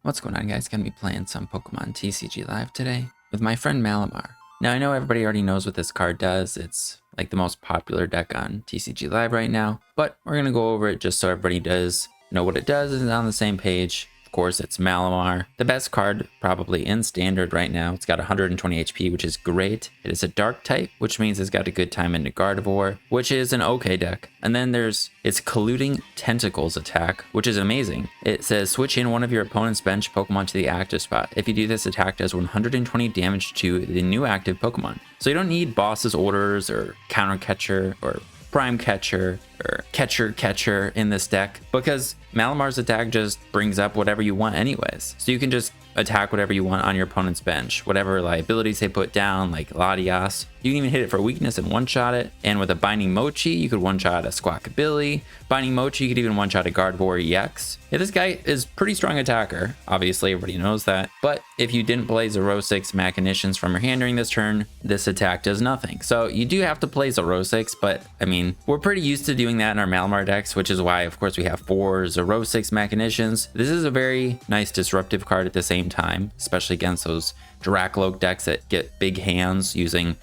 What's going on, guys? Gonna be playing some Pokemon TCG Live today with my friend Malamar. Now, I know everybody already knows what this card does. It's like the most popular deck on TCG Live right now, but we're gonna go over it just so everybody does know what it does and is on the same page. Of course, it's Malamar, the best card probably in standard right now. It's got 120 HP, which is great. It is a dark type, which means it's got a good time into Gardevoir, which is an okay deck. And then there's its Colluding Tentacles attack, which is amazing. It says switch in one of your opponent's bench Pokemon to the active spot. If you do this, attack does 120 damage to the new active Pokemon. So you don't need Boss's Orders or Counter Catcher or Prime Catcher or Catcher in this deck, because Malamar's attack just brings up whatever you want anyways. So you can just attack whatever you want on your opponent's bench, whatever liabilities they put down, like Latias. You can even hit it for weakness and one-shot it. And with a Binding Mochi, you could one-shot a Squawkabilly. Binding Mochi, you could even one-shot a Gardevoir EX. Yeah, this guy is pretty strong attacker. Obviously, everybody knows that. But if you didn't play Xerosic Machinations from your hand during this turn, this attack does nothing. So you do have to play Xerosic, but I mean, we're pretty used to doing that in our Malamar decks, which is why, of course, we have 4 Xerosic Machinations. This is a very nice disruptive card at the same time, especially against those Dracloak decks that get big hands using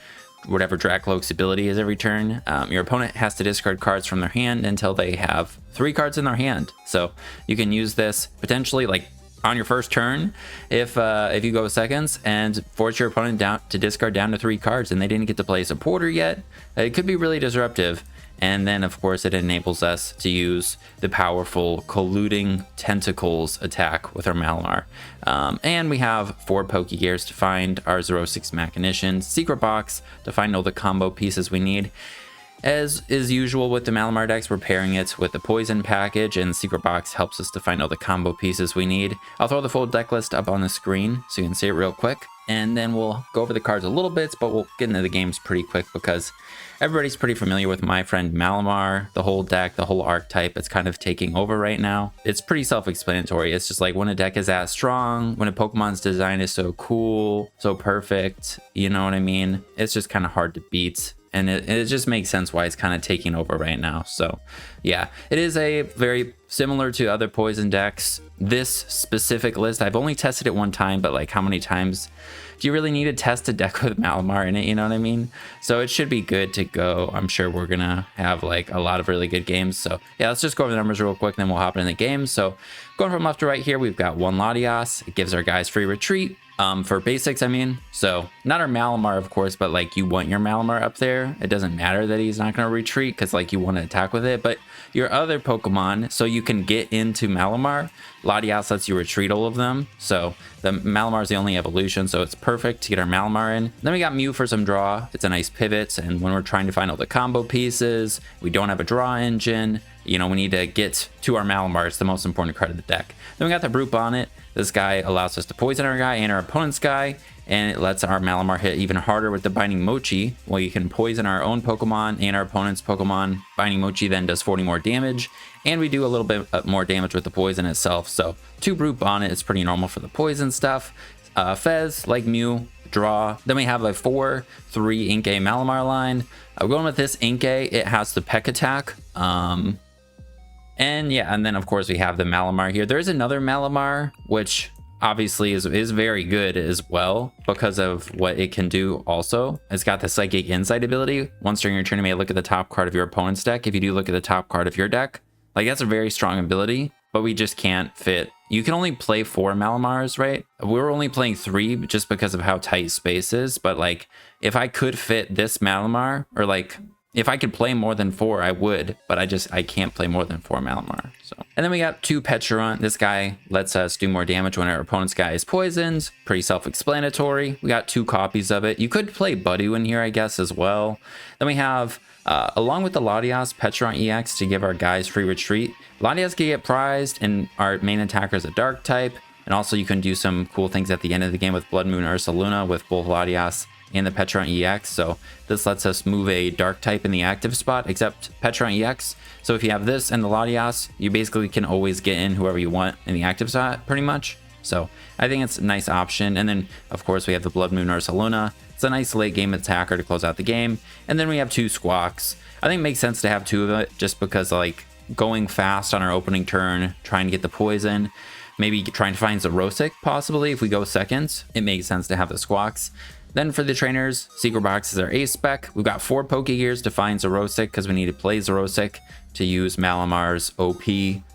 whatever Dracloak's ability is every turn. Your opponent has to discard cards from their hand until they have 3 cards in their hand. So you can use this potentially like on your first turn if you go seconds and force your opponent down to discard down to 3 cards and they didn't get to play a supporter yet. It could be really disruptive. And then, of course, it enables us to use the powerful Colluding Tentacles attack with our Malamar. And we have 4 Pokégears to find our Xerosic Machinations, Secret Box to find all the combo pieces we need. As is usual with the Malamar decks, we're pairing it with the Poison package, and Secret Box helps us to find all the combo pieces we need. I'll throw the full deck list up on the screen so you can see it real quick. And then we'll go over the cards a little bit, but we'll get into the games pretty quick because everybody's pretty familiar with my friend Malamar. The whole deck, the whole archetype, it's kind of taking over right now. It's pretty self-explanatory. It's just like when a deck is that strong, when a Pokemon's design is so cool, so perfect, you know what I mean? It's just kind of hard to beat. And it just makes sense why it's kind of taking over right now. So yeah, it is a very similar to other poison decks. This specific list, I've only tested it one time, but like how many times do you really need to test a deck with Malamar in it? You know what I mean? So it should be good to go. I'm sure we're gonna have like a lot of really good games. So yeah, let's just go over the numbers real quick, then we'll hop into the game. So going from left to right here, we've got 1 Latias. It gives our guys free retreat. For basics, I mean, so not our Malamar, of course, but like you want your Malamar up there. It doesn't matter that he's not going to retreat because like you want to attack with it, but your other Pokemon, so you can get into Malamar, Latias lets you retreat all of them. So the Malamar is the only evolution, so it's perfect to get our Malamar in. Then we got Mew for some draw. It's a nice pivot, and when we're trying to find all the combo pieces, we don't have a draw engine. You know, we need to get to our Malamar. It's the most important card of the deck. Then we got the Brute Bonnet. This guy allows us to poison our guy and our opponent's guy, and it lets our Malamar hit even harder with the Binding Mochi. Well, you can poison our own Pokemon and our opponent's Pokemon. Binding Mochi then does 40 more damage, and we do a little bit more damage with the poison itself. So 2 Brute Bonnet is pretty normal for the poison stuff. Fez, like Mew, draw. Then we have a 4-3 Inkay Malamar line. We're going with this Inkay. It has the Peck attack. And yeah, and then of course we have the Malamar here. There's another Malamar, which obviously is very good as well because of what it can do also. It's got the Psychic Insight ability. Once during your turn, you may look at the top card of your opponent's deck. If you do look at the top card of your deck, like that's a very strong ability, but we just can't fit. You can only play 4 Malamars, right? We're only playing 3 just because of how tight space is. But like, if I could fit this Malamar, or like, if I could play more than 4, I would, but I can't play more than 4 Malamar. So, and then we got 2 Pecharunt. This guy lets us do more damage when our opponent's guy is poisoned. Pretty self-explanatory. We got 2 copies of it. You could play Budew in here, I guess, as well. Then we have, along with the Latias, Pecharunt EX to give our guys free retreat. Latias can get prized, and our main attacker is a dark type. And also you can do some cool things at the end of the game with Bloodmoon Ursaluna with both Latias and the Pecharunt EX. So this lets us move a dark type in the active spot, except Pecharunt EX. So if you have this and the Latias, you basically can always get in whoever you want in the active spot, pretty much. So I think it's a nice option. And then of course we have the Bloodmoon Ursaluna. It's a nice late game attacker to close out the game. And then we have 2 Squawks. I think it makes sense to have 2 of it just because like going fast on our opening turn, trying to get the poison. maybe trying to find Xerosic, possibly. If we go second, it makes sense to have the Squawks. Then for the trainers, Secret Box is our A spec. We've got 4 Pokégears to find Xerosic because we need to play Xerosic to use Malamar's OP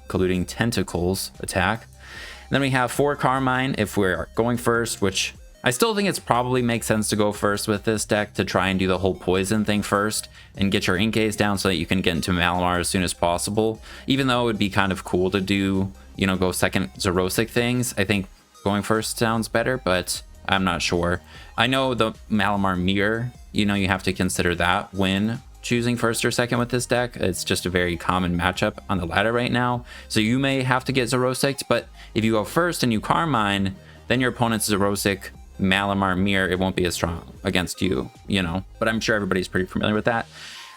colluding tentacles attack. And then we have 4 Carmine if we're going first, which I still think it's probably makes sense to go first with this deck to try and do the whole poison thing first and get your Inkays down so that you can get into Malamar as soon as possible. Even though it would be kind of cool to do, you know, go second Xerosic things, I think going first sounds better, but I'm not sure. I know the Malamar mirror, you know, you have to consider that when choosing first or second with this deck. It's just a very common matchup on the ladder right now. So you may have to get Xerosic, but if you go first and you Carmine, then your opponent's Xerosic Malamar mirror, it won't be as strong against you, you know, but I'm sure everybody's pretty familiar with that.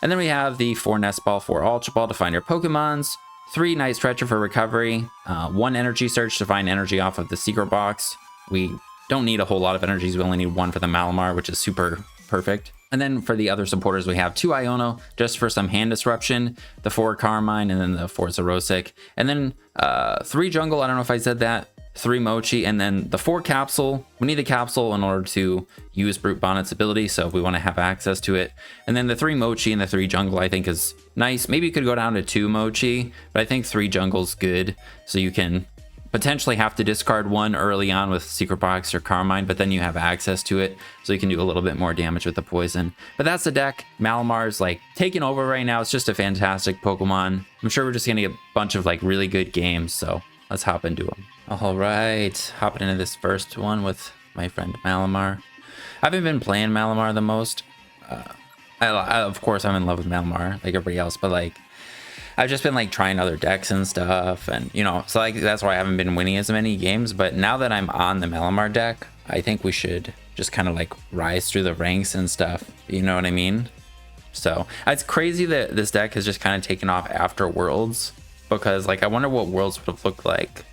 And then we have the 4 Nest Ball, 4 Ultra Ball to find your Pokemons, 3 Night Stretcher for recovery, 1 Energy Search to find energy off of the Secret Box. We don't need a whole lot of energies. We only need 1 for the Malamar, which is super perfect. And then for the other supporters, we have 2 Iono just for some hand disruption, the 4 Carmine, and then the 4 Xerosic. And then 3 Jungle, I don't know if I said that, 3 Mochi, and then the 4 Capsule. We need the Capsule in order to use Brute Bonnet's ability, so if we want to have access to it. And then the 3 Mochi and the 3 Jungle I think is nice. Maybe you could go down to 2 Mochi, but I think 3 Jungle's good, so you can potentially have to discard 1 early on with Secret Box or Carmine, but then you have access to it, so you can do a little bit more damage with the poison. But that's the deck. Malamar's like taking over right now. It's just a fantastic Pokemon. I'm sure we're just gonna get a bunch of like really good games, so let's hop into them. All right, hopping into this first one with my friend Malamar. I haven't been playing Malamar the most. Of course, I'm in love with Malamar like everybody else, but like I've just been like trying other decks and stuff, and you know, so like that's why I haven't been winning as many games. But now that I'm on the Malamar deck, I think we should just kind of like rise through the ranks and stuff. You know what I mean? So it's crazy that this deck has just kind of taken off after Worlds, because like I wonder what Worlds would have looked like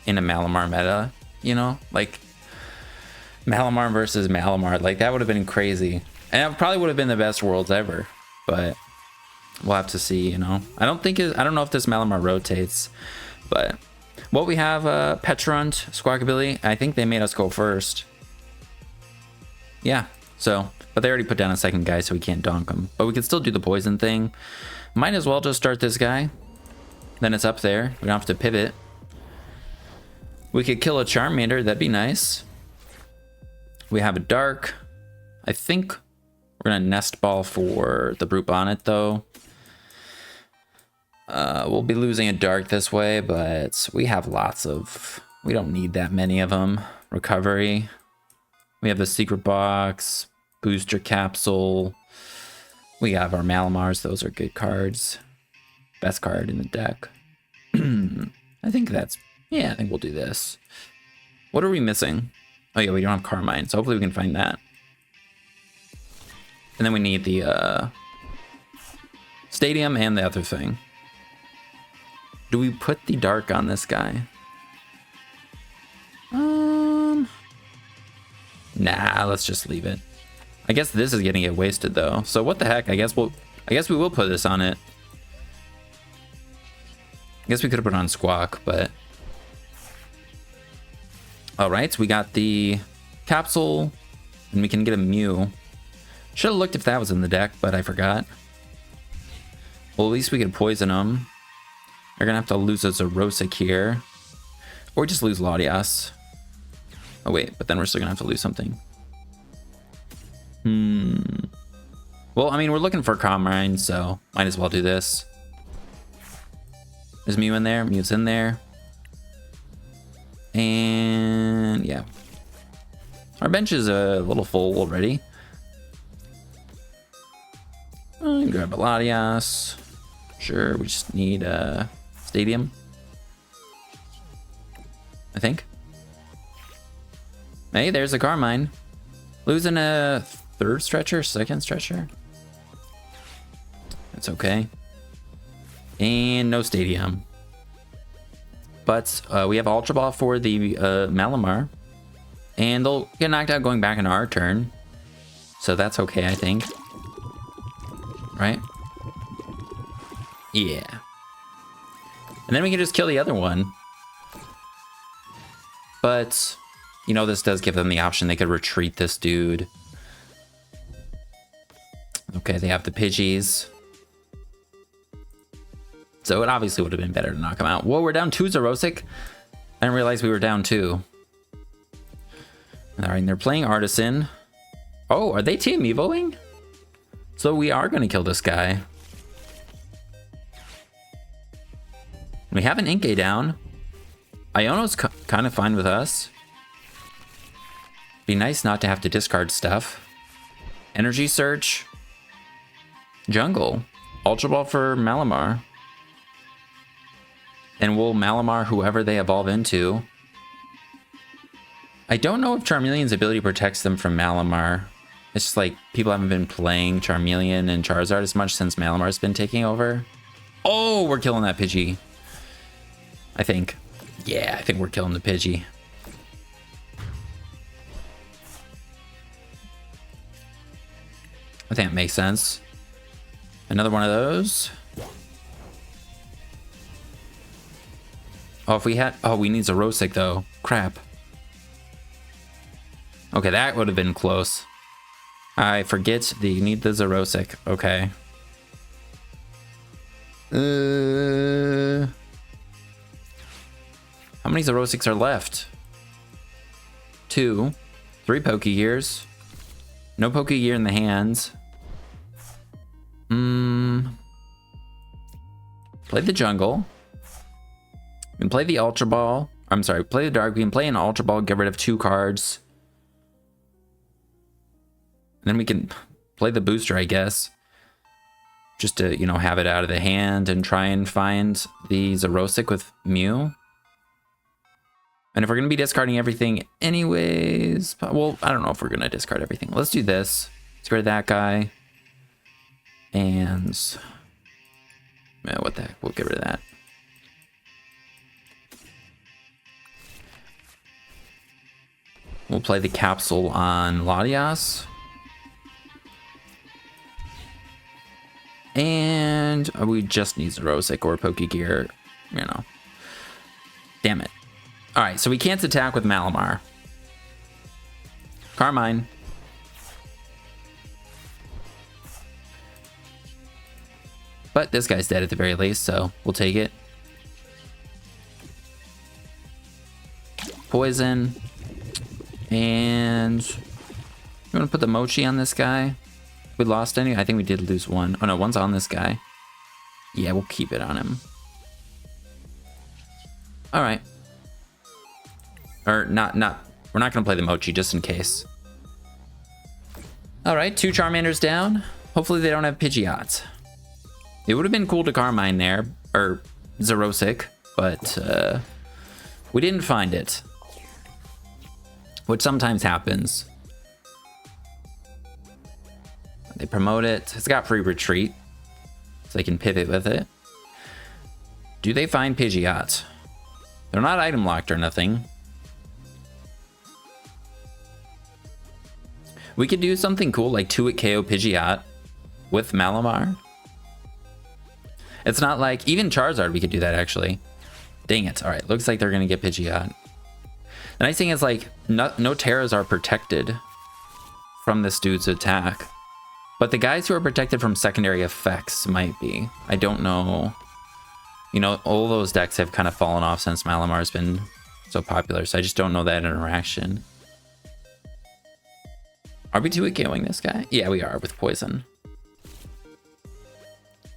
in a Malamar meta. You know, like Malamar versus Malamar, like that would have been crazy, and it probably would have been the best Worlds ever. But we'll have to see, you know. I don't know if this Malamar rotates, but what we have, Pecharunt, Squawkabilly, I think they made us go first. Yeah, so, but they already put down a second guy, so we can't donk them. But we can still do the poison thing. Might as well just start this guy. Then it's up there. We don't have to pivot. We could kill a Charmander, that'd be nice. We have a Dark. I think we're gonna Nest Ball for the Brute Bonnet though. We'll be losing a Dark this way, but we have lots of, we don't need that many of them. Recovery. We have the Secret Box, Booster Capsule. We have our Malamars, those are good cards. Best card in the deck. I think that's, yeah, I think we'll do this. What are we missing? Oh yeah, we don't have Carmine, so hopefully we can find that. And then we need the Stadium and the other thing. Do we put the Dark on this guy? Nah, let's just leave it. I guess this is gonna get wasted though. So what the heck? I guess we will put this on it. I guess we could have put it on Squawk, but all right, so we got the Capsule, and we can get a Mew. Should have looked if that was in the deck, but I forgot. Well, at least we could poison them. We're gonna have to lose a Xerosic here, or just lose Latias. Oh wait, but then we're still gonna have to lose something. Well, I mean, we're looking for Carmine, so might as well do this. Is Mew in there? Mew's in there. And yeah. Our bench is a little full already. Grab a Latias. Sure, we just need a Stadium, I think. Hey, there's a Carmine. Losing a third stretcher, second stretcher. That's okay. And no Stadium. But we have Ultra Ball for the Malamar. And they'll get knocked out going back in our turn. So that's okay, I think. Right? Yeah. And then we can just kill the other one. But, you know, this does give them the option. They could retreat this dude. Okay, they have the Pidgeys. So it obviously would have been better to knock him out. Whoa, we're down 2 Xerosic. I didn't realize we were down 2. All right, and they're playing Artisan. Oh, are they Team Evoing? So we are going to kill this guy. We have an Inkay down. Iono's kind of fine with us. Be nice not to have to discard stuff. Energy Search. Jungle. Ultra Ball for Malamar. And we'll Malamar whoever they evolve into. I don't know if Charmeleon's ability protects them from Malamar. It's just like people haven't been playing Charmeleon and Charizard as much since Malamar's been taking over. Oh, we're killing that Pidgey. I think. Yeah, I think we're killing the Pidgey. I think that makes sense. Another one of those. Oh, if we had... Oh, we need Xerosic, though. Crap. Okay, that would have been close. I forget that you need the Xerosic. Okay. How many Xerosics are left? 2. 3 Pokégears. No Pokégear in the hands. Play the Jungle. We can play the Ultra Ball. I'm sorry, play the Dark. We can play an Ultra Ball, get rid of 2 cards. And then we can play the booster, I guess. Just to, you know, have it out of the hand and try and find the Xerosic with Mew. And if we're going to be discarding everything anyways... Well, I don't know if we're going to discard everything. Let's do this. Let's get rid of that guy. And... what the heck? We'll get rid of that. We'll play the Capsule on Latias. And we just need Xerosic or Pokégear, you know. Damn it. Alright, so we can't attack with Malamar. Carmine. But this guy's dead at the very least, so we'll take it. Poison. And... you want to put the Mochi on this guy? We lost any? I think we did lose 1. Oh no, 1's on this guy. Yeah, we'll keep it on him. Alright. Or not, we're not going to play the Mochi just in case. Alright, 2 Charmanders down. Hopefully they don't have Pidgeots. It would have been cool to Carmine there, or Xerosic, but we didn't find it. Which sometimes happens. They promote it. It's got free retreat, so they can pivot with it. Do they find Pidgeot? They're not item locked or nothing. We could do something cool like 2-hit KO Pidgeot with Malamar. It's not like... even Charizard we could do that actually. Dang it. Alright, looks like they're going to get Pidgeot. The nice thing is like no Terras are protected from this dude's attack. But the guys who are protected from secondary effects might be. I don't know. You know, all those decks have kind of fallen off since Malamar's been so popular, so I just don't know that interaction. Are we 2-hit KOing this guy? Yeah, we are with Poison.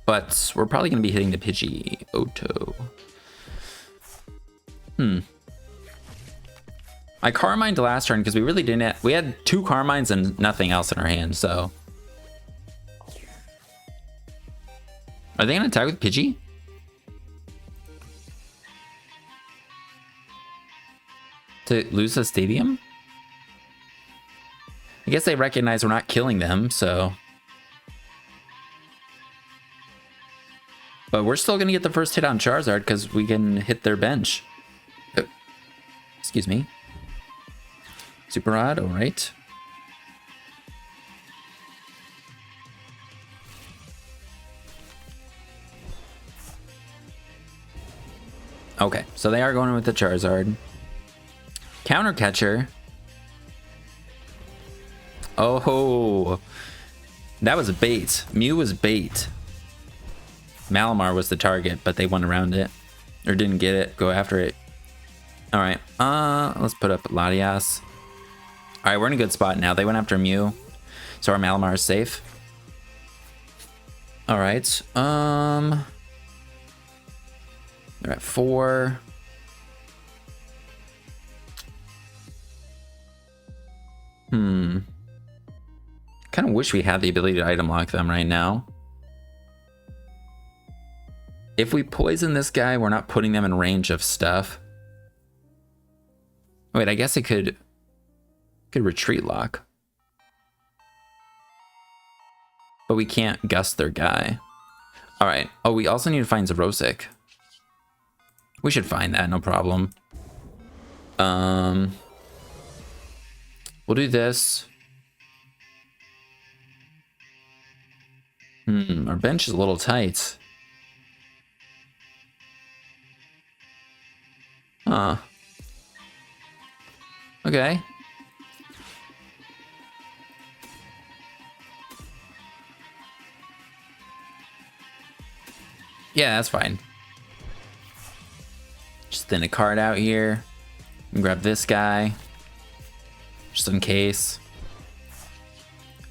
But we're probably going to be hitting the Pidgeotto. I Carmined last turn because we really didn't... we had 2 Carmines and nothing else in our hand, so... Are they going to attack with Pidgey? To lose the stadium? I guess they recognize we're not killing them, so... But we're still going to get the first hit on Charizard because we can hit their bench. Oh. Excuse me. Super Rod, alright. Okay, so they are going with the Charizard. Counter catcher. Oh, that was a bait. Mew was bait. Malamar was the target, but they went around it. Or didn't get it, go after it. Alright, let's put up Latias. Alright, we're in a good spot now. They went after Mew, so our Malamar is safe. Alright, they're at 4. Kind of wish we had the ability to item lock them right now. If we poison this guy, we're not putting them in range of stuff. Wait, I guess it could retreat lock. But we can't gust their guy. Alright. Oh, we also need to find Xerosic. We should find that, no problem. We'll do this. Our bench is a little tight. Huh. Okay. Yeah, that's fine. Just thin a card out here. And grab this guy. Just in case.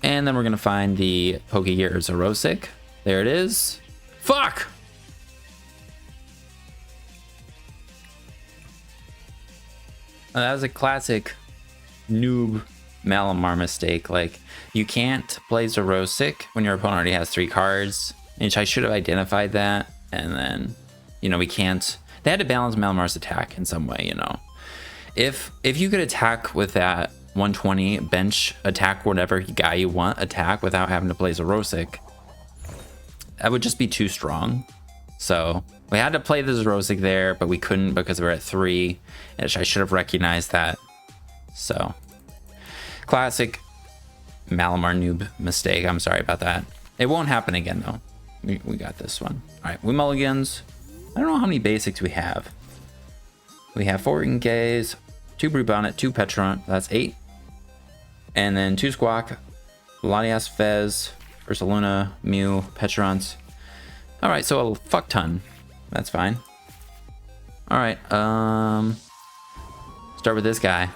And then we're gonna find the Pokégear Xerosic. There it is. Fuck! That was a classic noob Malamar mistake. Like, you can't play Xerosic when your opponent already has 3 cards. And I should have identified that. And then, you know, we can't. They had to balance Malamar's attack in some way, you know. If you could attack with that 120 bench attack, whatever guy you want attack without having to play Xerosic, that would just be too strong. So we had to play the Xerosic there, but we couldn't because we're at 3, and I should have recognized that. So classic Malamar noob mistake. I'm sorry about that. It won't happen again though. We got this one. All right, we mulligans. I don't know how many basics we have. We have 4 Inkays, 2 Brute Bonnet, 2 Pecharunt. That's 8. And then 2 Squawk, Latias, Fez, Ursaluna, Mew, Pecharunt. All right, so a fuck ton. That's fine. All right, start with this guy.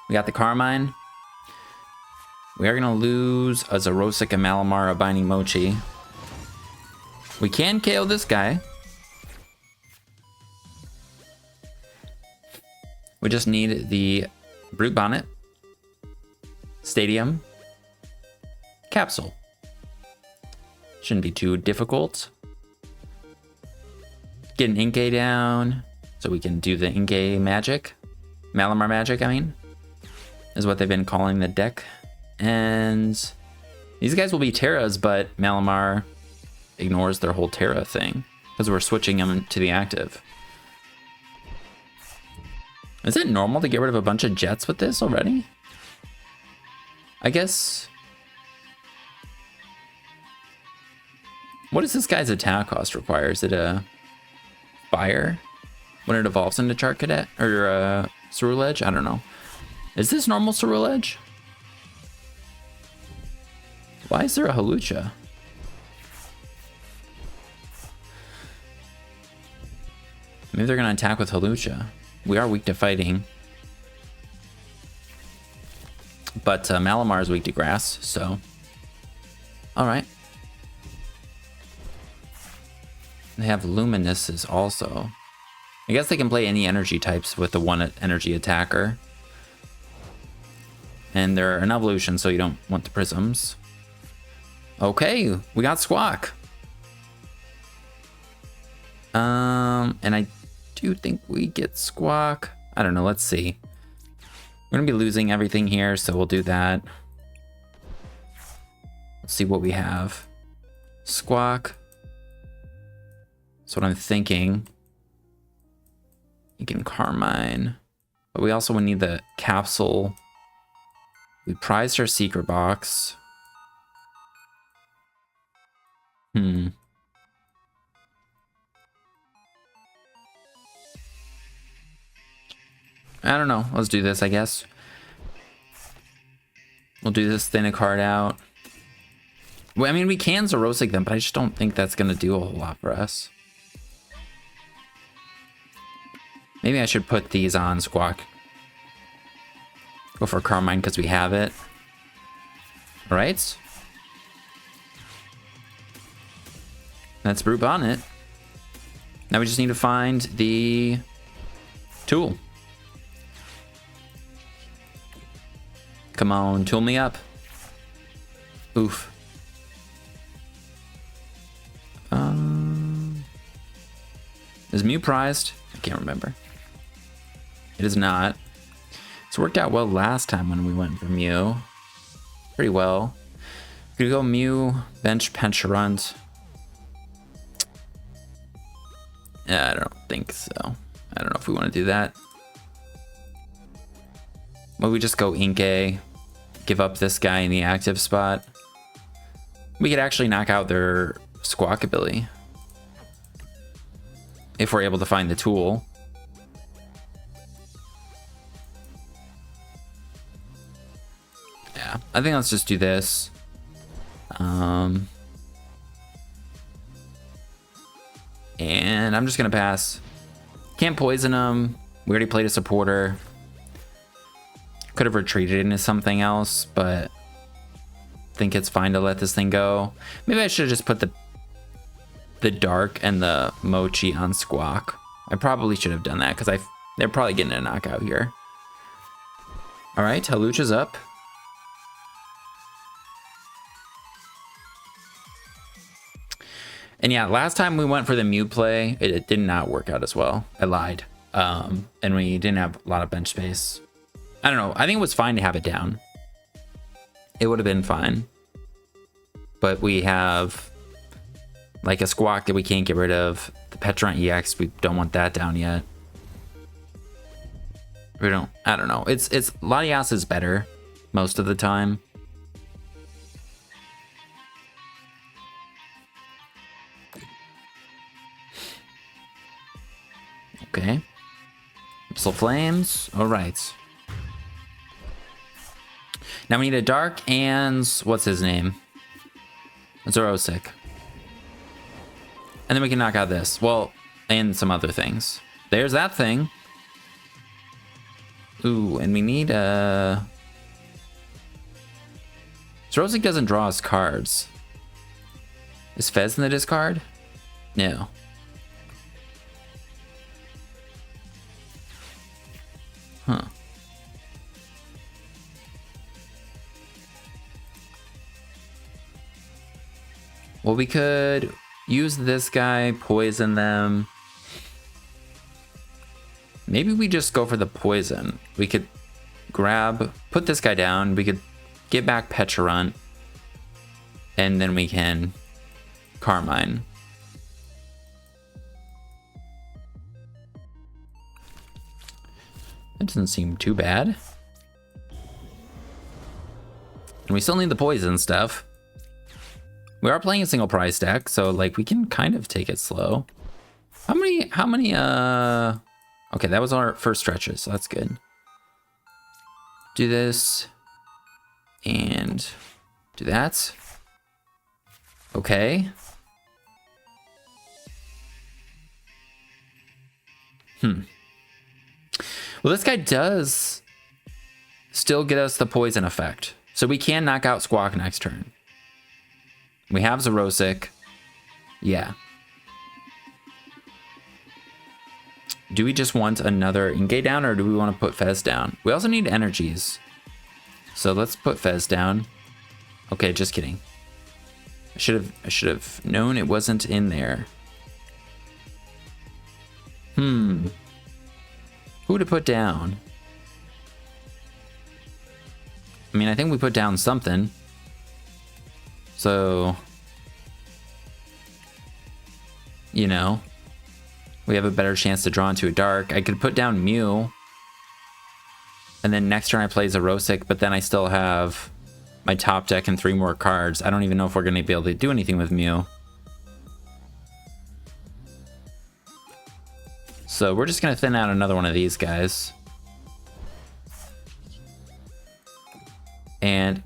We got the Carmine. We are gonna lose a Xerosic, a Malamar, a Binding Mochi. We can KO this guy. We just need the Brute Bonnet, Stadium, Capsule. Shouldn't be too difficult. Get an Inkay down so we can do the Inkay magic. Malamar magic, I mean, is what they've been calling the deck. And these guys will be Terras, but Malamar ignores their whole Terra thing because we're switching them to the active. Is it normal to get rid of a bunch of jets with this already? I guess. What does this guy's attack cost require? Is it a fire when it evolves into Chart Cadet or Ceruledge? I don't know. Is this normal Ceruledge? Why is there a Hawlucha? Maybe they're gonna attack with Hawlucha. We are weak to fighting. But Malamar is weak to grass, so. Alright. They have Luminuses also. I guess they can play any energy types with the 1 energy attacker. And they're an evolution, so you don't want the prisms. Okay, we got Squawk. And I do think we get Squawk. I don't know, let's see. We're gonna be losing everything here, so we'll do that. Let's see what we have. Squawk. That's what I'm thinking. You can Carmine. But we also would need the Capsule. We prized our Secret Box. I don't know. Let's do this, I guess. We'll do this, thin a card out. Well, I mean, we can Xerosic them, but I just don't think that's going to do a whole lot for us. Maybe I should put these on Squawk. Go for Carmine because we have it. All right. That's Brute Bonnet. Now we just need to find the tool. Come on, tool me up. Oof. Is Mew prized? I can't remember. It is not. It's worked out well last time when we went for Mew. Pretty well. Could go Mew, bench Pecharunt. Yeah, I don't think so. I don't know if we want to do that. Well, we just go Inkay, give up this guy in the active spot. We could actually knock out their Squawkabilly if we're able to find the tool. Yeah, I think let's just do this. And I'm just gonna pass. Can't poison him. We already played a supporter. Could have retreated into something else, but I think it's fine to let this thing go. Maybe I should have just put the dark and the mochi on Squawk. I probably should have done that because they're probably getting a knockout here. All right, Halucha's up. And yeah, last time we went for the Mew play, it did not work out as well. I lied. And we didn't have a lot of bench space. I don't know. I think it was fine to have it down. It would have been fine. But we have like a Squawk that we can't get rid of. The Pecharunt EX, we don't want that down yet. We don't, I don't know. It's Latias is better most of the time. Okay. Missile Flames. All right. Now we need a Dark and what's his name? Xerosic. And then we can knock out this. Well, and some other things. There's that thing. Ooh, and we need a... Xerosic doesn't draw us cards. Is Fez in the discard? No. Huh. Well, we could use this guy, poison them. Maybe we just go for the poison. We could put this guy down. We could get back Pecharunt. And then we can Carmine. That doesn't seem too bad. And we still need the poison stuff. We are playing a single prize deck, so like we can kind of take it slow. How many okay, that was our first stretches, so that's good. Do this and do that. Okay. Well, this guy does still get us the poison effect. So we can knock out Squawk next turn. We have Xerosic. Yeah. Do we just want another Inkay down or do we want to put Fez down? We also need energies. So let's put Fez down. Okay, just kidding. I should have known it wasn't in there. Who to put down? I mean, I think we put down something. So, you know, we have a better chance to draw into a dark. I could put down Mew. And then next turn I play Xerosic, but then I still have my top deck and 3 more cards. I don't even know if we're going to be able to do anything with Mew. So we're just going to thin out another one of these guys. And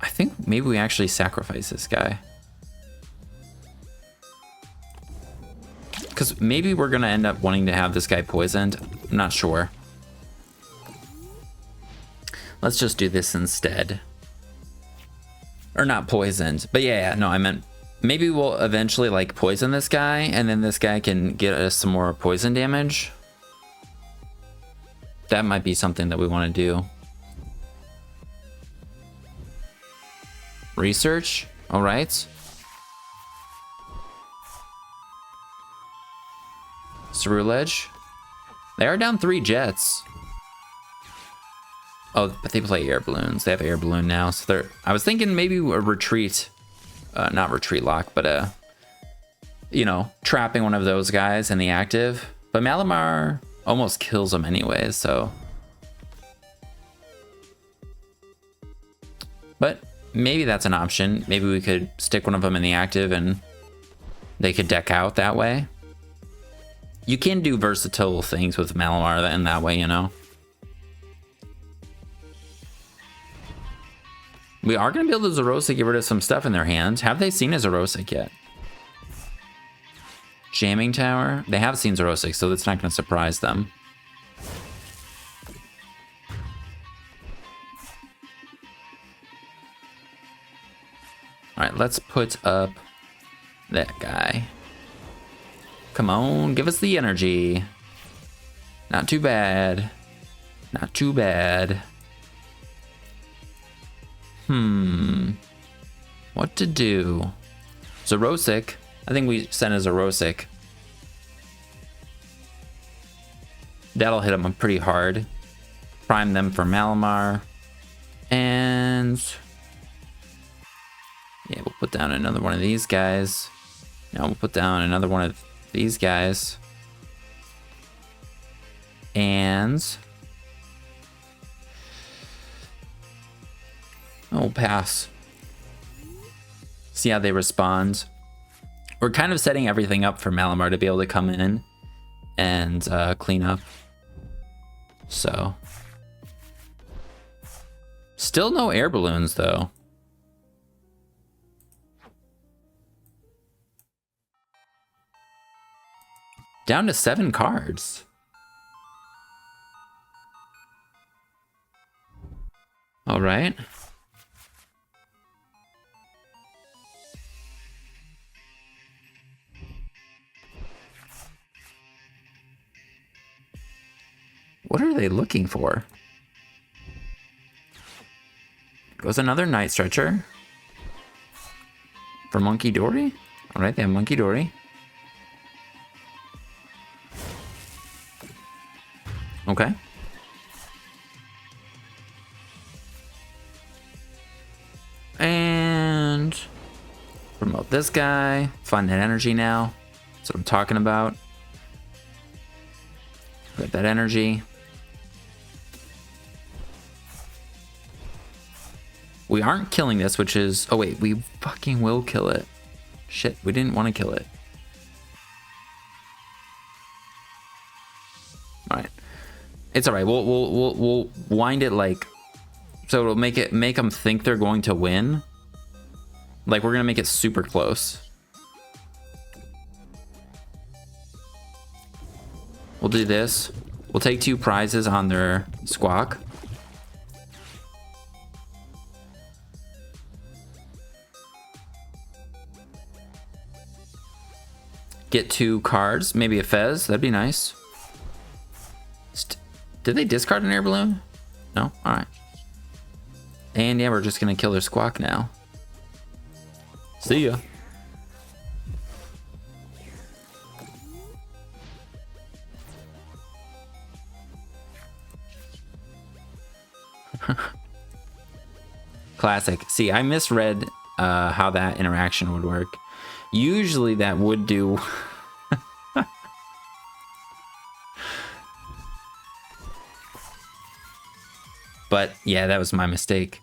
I think maybe we actually sacrifice this guy. Because maybe we're going to end up wanting to have this guy poisoned. I'm not sure. Let's just do this instead. Or not poisoned. But yeah, no, I meant maybe we'll eventually like poison this guy. And then this guy can get us some more poison damage. That might be something that we want to do. Research. All right. Ceruledge. They are down 3 jets. Oh, but they play air balloons. They have air balloon now. So they're, I was thinking maybe a retreat, not retreat lock, but you know, trapping one of those guys in the active. But Malamar almost kills him anyways, so. But maybe that's an option. Maybe we could stick one of them in the active and they could deck out that way. You can do versatile things with Malamar in that way, you know. We are going to be able to Xerosic get rid of some stuff in their hands. Have they seen a Xerosic yet? Jamming Tower? They have seen Xerosic, so that's not going to surprise them. Alright, let's put up that guy. Come on, give us the energy. Not too bad. Not too bad. What to do? Xerosic. I think we sent a Xerosic. That'll hit them pretty hard. Prime them for Malamar. And yeah, we'll put down another one of these guys. Now we'll put down another one of these guys. And we'll pass. See how they respond. We're kind of setting everything up for Malamar to be able to come in and clean up. So. Still no air balloons though. Down to 7 cards. All right. What are they looking for? Goes another Night Stretcher. For Monkey Dory? All right, they have Monkey Dory. Okay. And promote this guy. Find that energy now. That's what I'm talking about. Get that energy. We aren't killing this, which is... Oh, wait. We fucking will kill it. Shit. We didn't want to kill it. All right. It's all right. We'll wind it like... So it'll make them think they're going to win. Like, we're going to make it super close. We'll do this. We'll take 2 prizes on their Squawk. Get 2 cards. Maybe a Fez. That'd be nice. Did they discard an air balloon? No? Alright. And yeah, we're just going to kill their Squawk now. See ya. Classic. See, I misread how that interaction would work. Usually that would do... But yeah, that was my mistake.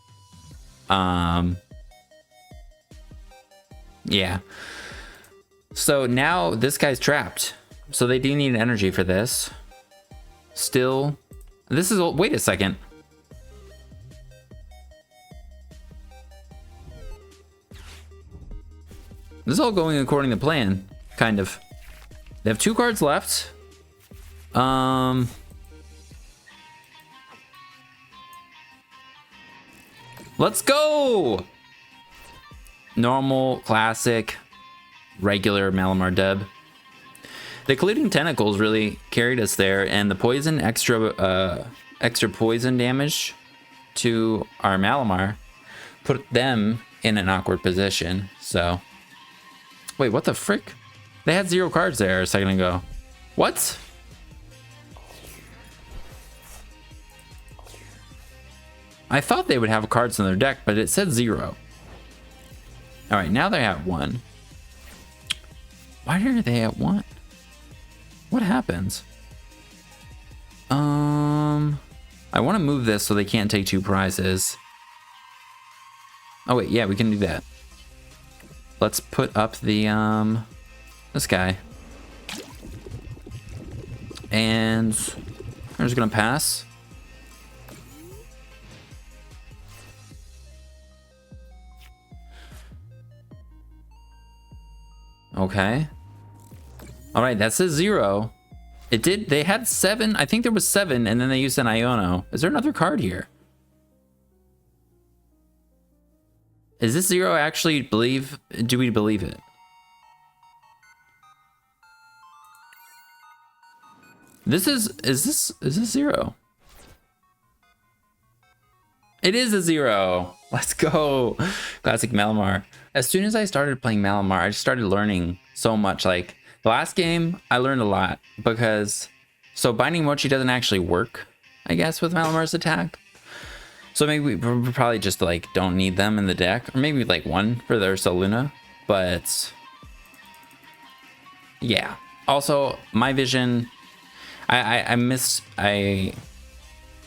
Yeah. So now this guy's trapped. So they do need energy for this. Still, this is... Wait a second. This is all going according to plan, kind of. They have 2 cards left. Let's go! Normal, classic, regular Malamar dub. The colluding tentacles really carried us there, and the poison, extra poison damage to our Malamar put them in an awkward position. So, wait, what the frick? They had 0 cards there a second ago. What? I thought they would have cards in their deck, but it said 0. All right, now they have 1. Why are they at 1? What happens? I want to move this so they can't take 2 prizes. Oh wait, yeah, we can do that. Let's put up the this guy. And we're just gonna pass. Okay. All right, that says 0. It did. They had 7. I think there was 7, and then they used an Iono. Is there another card here? Is this 0 actually believe? Do we believe it? This is this 0? It is a 0. Let's go. Classic Malamar. As soon as I started playing Malamar, I just started learning so much. Like the last game, I learned a lot because so Binding Mochi doesn't actually work, I guess, with Malamar's attack. So maybe we probably just like don't need them in the deck, or maybe like 1 for the Ursaluna. But yeah. Also, my vision, they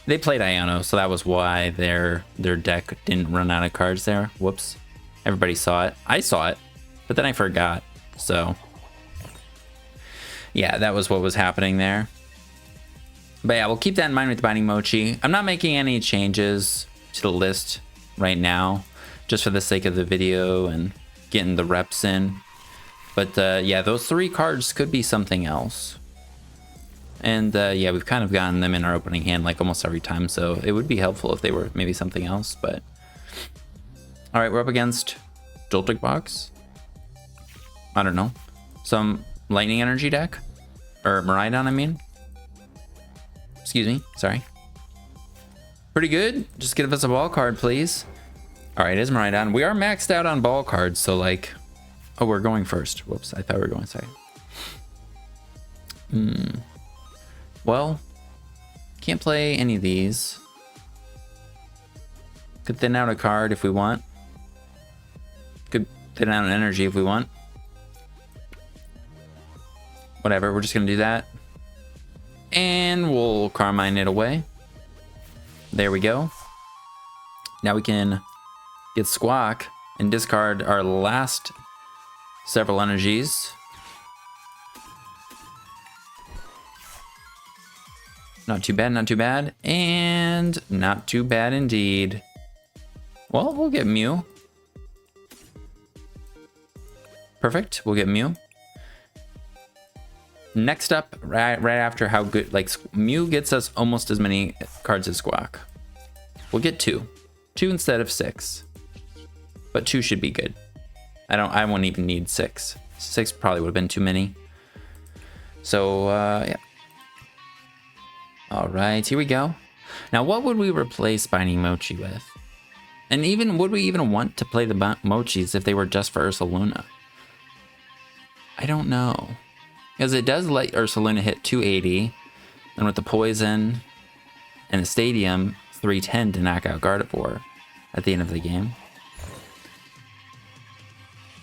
played Iono, so that was why their deck didn't run out of cards there. Whoops. Everybody saw it. I saw it, but then I forgot. So yeah, that was what was happening there. But yeah, we'll keep that in mind with Binding Mochi. I'm not making any changes to the list right now, just for the sake of the video and getting the reps in. But yeah, those 3 cards could be something else. And yeah, we've kind of gotten them in our opening hand like almost every time, so it would be helpful if they were maybe something else. But all right, we're up against Joltik Box. I don't know, some Lightning Energy deck, or Miraidon, I mean. Excuse me, sorry. Pretty good. Just give us a ball card, please. All right, it is Miraidon. We are maxed out on ball cards, so like, oh, we're going first. Whoops, I thought we were going, sorry. Well, can't play any of these. Could thin out a card if we want. Could thin out an energy if we want. Whatever, we're just gonna do that. And we'll Carmine it away. There we go. Now we can get Squawk and discard our last several energies. Not too bad, not too bad. And not too bad indeed. Well, we'll get Mew. Perfect, we'll get Mew. Next up, right after how good, like Mew gets us almost as many cards as Squawk. We'll get 2. 2 instead of 6. But 2 should be good. I won't even need 6. 6 probably would have been too many. So, yeah. All right, here we go. Now, what would we replace Binding Mochi with? And even, would we even want to play the Mochis if they were just for Ursaluna? I don't know. Because it does let Ursaluna hit 280. And with the poison and the stadium, 310 to knock out Gardevoir at the end of the game.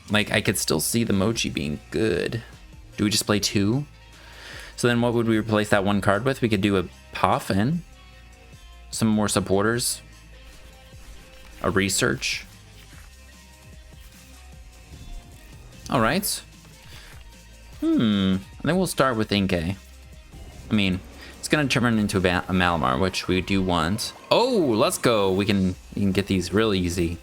Like, I could still see the Mochi being good. Do we just play 2? So then what would we replace that 1 card with? We could do a Poffin, some more supporters, a research. All right. I think we'll start with Inkay. I mean, it's gonna turn into a Malamar, which we do want. Oh, let's go. We can get these real easy.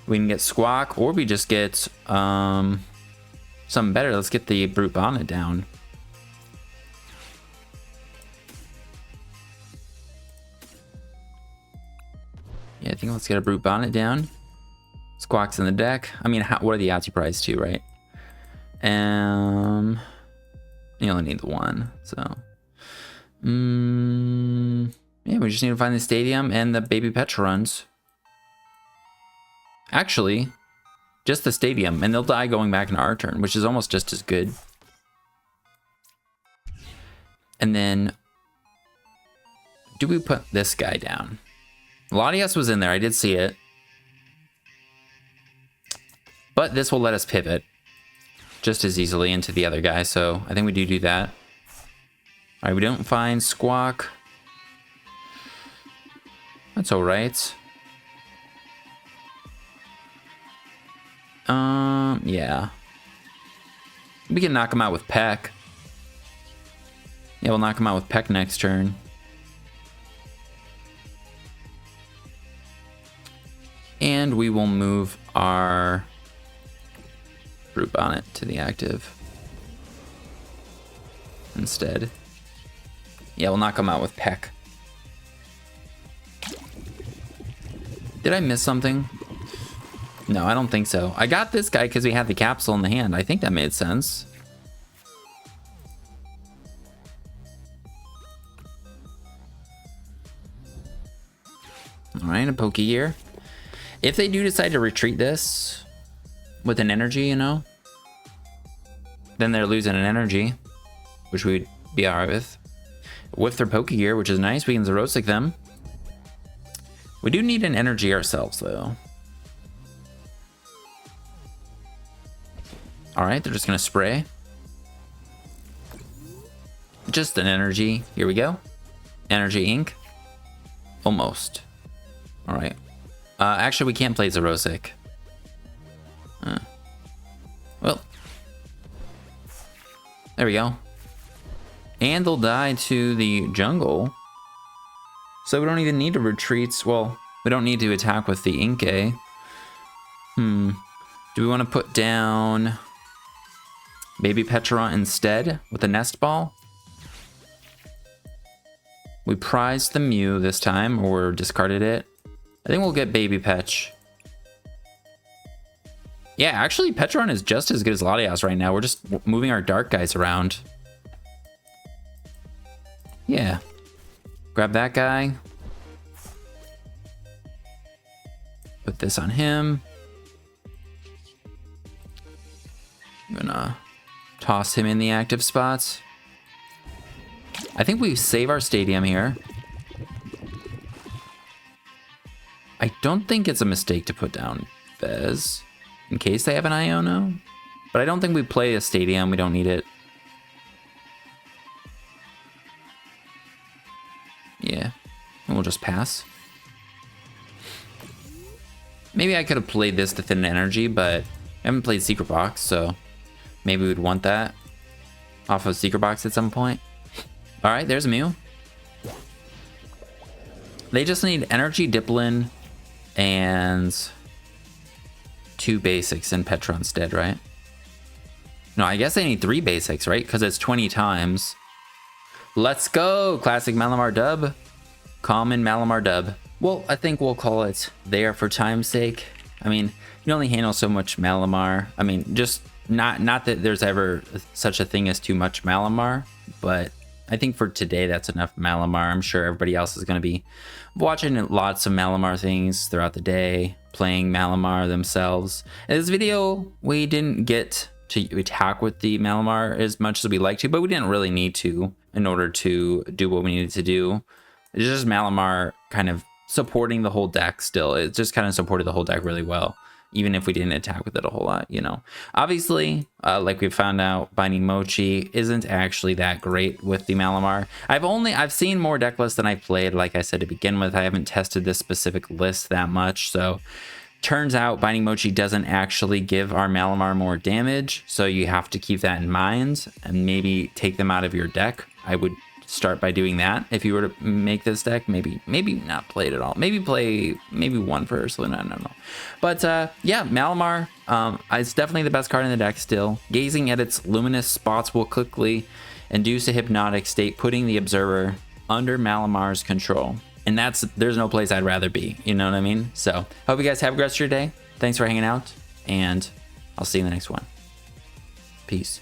We can get Squawk, or we just get something better. Let's get the Brute Bonnet down. Yeah, I think let's get a Brute Bonnet down. Squawk's in the deck. I mean, what are the odds you prize too, right? You only need the one, so. Yeah, we just need to find the stadium and the baby Pecharunt. Actually, just the stadium, and they'll die going back into our turn, which is almost just as good. And then, do we put this guy down? Latias was in there, I did see it. But this will let us pivot just as easily into the other guy, so I think we do that. All right, we don't find Squawk. That's all right. Yeah. We can knock him out with Peck. Yeah, we'll knock him out with Peck next turn. And we will move our Brute Bonnet to the active instead. Yeah, we'll knock him out with Peck. Did I miss something? No, I don't think so. I got this guy because we had the capsule in the hand. I think that made sense. All right, a Pokégear. If they do decide to retreat this with an energy, you know, then they're losing an energy, which we'd be alright with. With their Pokégear, which is nice, we can Xerosic them. We do need an energy ourselves, though. Alright, they're just going to spray. Just an energy. Here we go. Energy ink. Almost. Alright. Actually, we can't play Xerosic. Well. There we go. And they'll die to the jungle. So we don't even need to retreat. Well, we don't need to attack with the Inkay. Do we want to put down Baby Pecharunt instead with a Nest Ball? We prized the Mew this time, or discarded it. I think we'll get Baby Pech. Yeah, actually, Pecharunt is just as good as Latias right now. We're just moving our dark guys around. Yeah. Grab that guy. Put this on him. I'm gonna toss him in the active spots. I think we save our stadium here. I don't think it's a mistake to put down Fez in case they have an Iono, but I don't think we play a stadium. We don't need it. Yeah, and we'll just pass. Maybe I could have played this to thin energy, but I haven't played Secret Box, so maybe we'd want that off of Secret Box at some point. All right, there's a Mew. They just need Energy, Diplin, and 2 basics, and Pecharunt's dead, right? No, I guess they need 3 basics, right? Because it's 20 times. Let's go! Classic Malamar dub. Common Malamar dub. Well, I think we'll call it there for time's sake. I mean, you can only handle so much Malamar. I mean, just not that there's ever such a thing as too much Malamar, but I think for today that's enough Malamar. I'm sure everybody else is going to be watching lots of Malamar things throughout the day, playing Malamar themselves. In this video, we didn't get to attack with the Malamar as much as we like to, but we didn't really need to in order to do what we needed to do. It's just Malamar kind of supporting the whole deck still. It just kind of supported the whole deck really well, even if we didn't attack with it a whole lot, you know. Obviously, like we found out, Binding Mochi isn't actually that great with the Malamar. I've seen more deck lists than I've played, like I said to begin with. I haven't tested this specific list that much, so turns out Binding Mochi doesn't actually give our Malamar more damage, so you have to keep that in mind and maybe take them out of your deck. I would start by doing that. If you were to make this deck, maybe not play it at all. Maybe play one for Ursaluna, I don't know. But yeah, Malamar, it's definitely the best card in the deck still. Gazing at its luminous spots will quickly induce a hypnotic state, putting the observer under Malamar's control. And there's no place I'd rather be, you know what I mean? So hope you guys have a great rest of your day. Thanks for hanging out, and I'll see you in the next one. Peace.